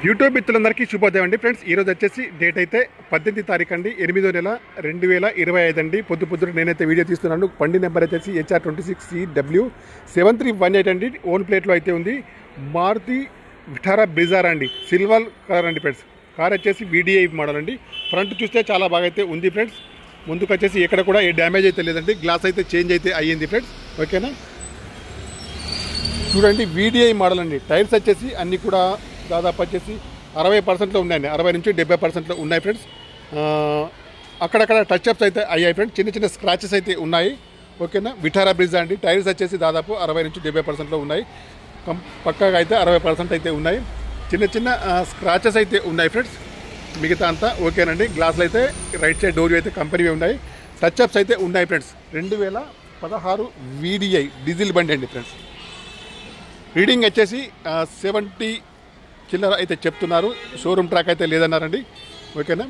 YouTube మిత్రులందరికీ శుభోదయం అండి ఫ్రెండ్స్. ఈరోజు వచ్చేసి డేట్ అయితే 18 తారీఖు అండి, 8వ నెల 2025 అండి. పొద్దున నేనైతే వీడియో తీస్తున్నాను. బండి నెంబర్ వచ్చేసి HR26CW7318 అండి. ఓన్ ప్లేట్లో అయితే ఉంది. మారుతి విఠారా బ్రిజారా అండి, సిల్వర్ కలర్ అండి ఫ్రెండ్స్. కార్ వచ్చేసి VDI మోడల్ అండి. ఫ్రంట్ చూస్తే చాలా బాగా అయితే ఉంది ఫ్రెండ్స్. ముందుకు వచ్చేసి ఎక్కడ కూడా ఏ డ్యామేజ్ అయితే లేదండి. గ్లాస్ అయితే చేంజ్ అయితే అయ్యింది ఫ్రెండ్స్. ఓకేనా, చూడండి VDI మోడల్ అండి. టైర్స్ వచ్చేసి అన్నీ కూడా దాదాపు వచ్చేసి 60%లో ఉన్నాయండి, 60 నుంచి 70%లో ఉన్నాయి ఫ్రెండ్స్. అక్కడక్కడ టచ్అప్స్ అయితే అయ్యాయి ఫ్రెండ్స్. చిన్న చిన్న స్క్రాచెస్ అయితే ఉన్నాయి. ఓకేనా, విఠారా బ్రిజా అండి. టైర్స్ వచ్చేసి దాదాపు 60 నుంచి 70%లో ఉన్నాయి. పక్కాగా అయితే 60% అయితే ఉన్నాయి. చిన్న చిన్న స్క్రాచెస్ అయితే ఉన్నాయి ఫ్రెండ్స్. మిగతా అంతా ఓకేనండి. గ్లాసులు అయితే రైట్ సైడ్ డోర్ అయితే కంపెనీవి ఉన్నాయి. టచ్అప్స్ అయితే ఉన్నాయి ఫ్రెండ్స్. 2016 VDI డీజిల్ బండి అండి ఫ్రెండ్స్. రీడింగ్ వచ్చేసి 70 చిల్లర అయితే చెప్తున్నారు. షోరూమ్ ట్రాక్ అయితే లేదన్నారండి. ఓకేనా,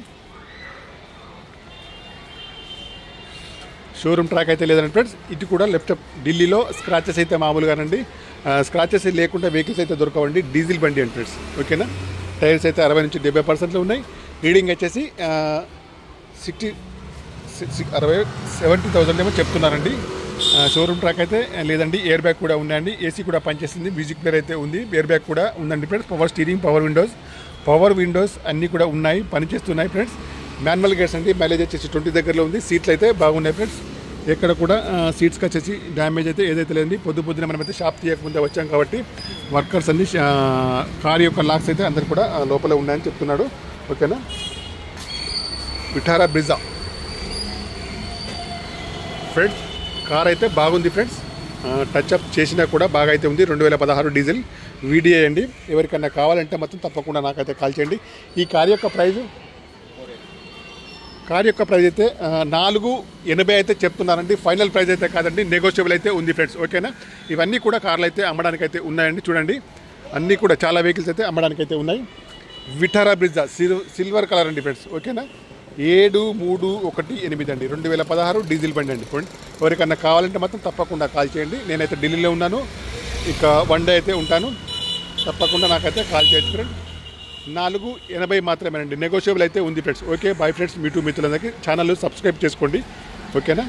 షోరూమ్ ట్రాక్ అయితే లేదండి ఫ్రెండ్స్. ఇది కూడా లెఫ్ట్ ఢిల్లీలో స్క్రాచెస్ అయితే మామూలుగానండి. స్క్రాచెస్ లేకుండా వెహికల్స్ అయితే దొరకవండి. డీజిల్ బండి అండి ఫ్రెండ్స్. ఓకేనా, టైర్స్ అయితే 60 నుంచి 70%లో ఉన్నాయి. రీడింగ్ వచ్చేసి 70,000 ఏమో చెప్తున్నారండి. షోరూమ్ ట్రాక్ అయితే లేదండి. ఎయిర్ బ్యాగ్ కూడా ఉందండి. AC కూడా పనిచేస్తుంది. మ్యూజిక్ ప్లేయర్ అయితే ఉంది. ఎయిర్ బ్యాగ్ కూడా ఉందండి friends. Power steering, power Windows అన్నీ కూడా ఉన్నాయి, పనిచేస్తున్నాయి ఫ్రెండ్స్. మాన్యువల్ గేర్స్ అండి. మైలేజ్ వచ్చేసి 20 దగ్గరలో ఉంది. సీట్లు అయితే బాగున్నాయి ఫ్రెండ్స్. ఎక్కడ కూడా సీట్స్కి వచ్చేసి డ్యామేజ్ అయితే ఏదైతే లేదండి. పొద్దున మనమైతే షాప్ తీయకముందే వచ్చాం కాబట్టి వర్కర్స్ అన్ని కార్ యొక్క లాక్స్ అయితే అందరు కూడా లోపల ఉన్నాయని చెప్తున్నాడు. ఓకేనా, విఠారా బ్రిజా ఫ్రెండ్స్. కార్ అయితే బాగుంది ఫ్రెండ్స్. టచ్అప్ చేసినా కూడా బాగా అయితే ఉంది. 2016 డీజిల్ VDI అండి. ఎవరికన్నా కావాలంటే మాత్రం తప్పకుండా నాకైతే కాల్ చేయండి. ఈ కార్ యొక్క ప్రైజ్ అయితే 480 అయితే చెప్తున్నారండి. ఫైనల్ ప్రైజ్ అయితే కాదండి, నెగోషియబుల్ అయితే ఉంది ఫ్రెండ్స్. ఓకేనా, ఇవన్నీ కూడా కార్లు అయితే అమ్మడానికి అయితే ఉన్నాయండి. చూడండి, అన్నీ కూడా చాలా వెహికల్స్ అయితే అమ్మడానికి అయితే ఉన్నాయి. విఠారా బ్రిజా సిల్వర్ కలర్ అండి ఫ్రెండ్స్. ఓకేనా, 7318 అండి, 2016 డీజిల్ బండి అండి ఫ్రెండ్. ఎవరికన్నా కావాలంటే మాత్రం తప్పకుండా కాల్ చేయండి. నేనైతే ఢిల్లీలో ఉన్నాను, ఇక 1 డే అయితే ఉంటాను. తప్పకుండా నాకైతే కాల్ చేయండి ఫ్రెండ్. 480 మాత్రమేనండి, నెగోషియబుల్ అయితే ఉంది ఫ్రెండ్స్. Okay, bye friends. మీ మిత్రులందరికీ ఛానల్ సబ్స్క్రైబ్ చేసుకోండి. ఓకేనా.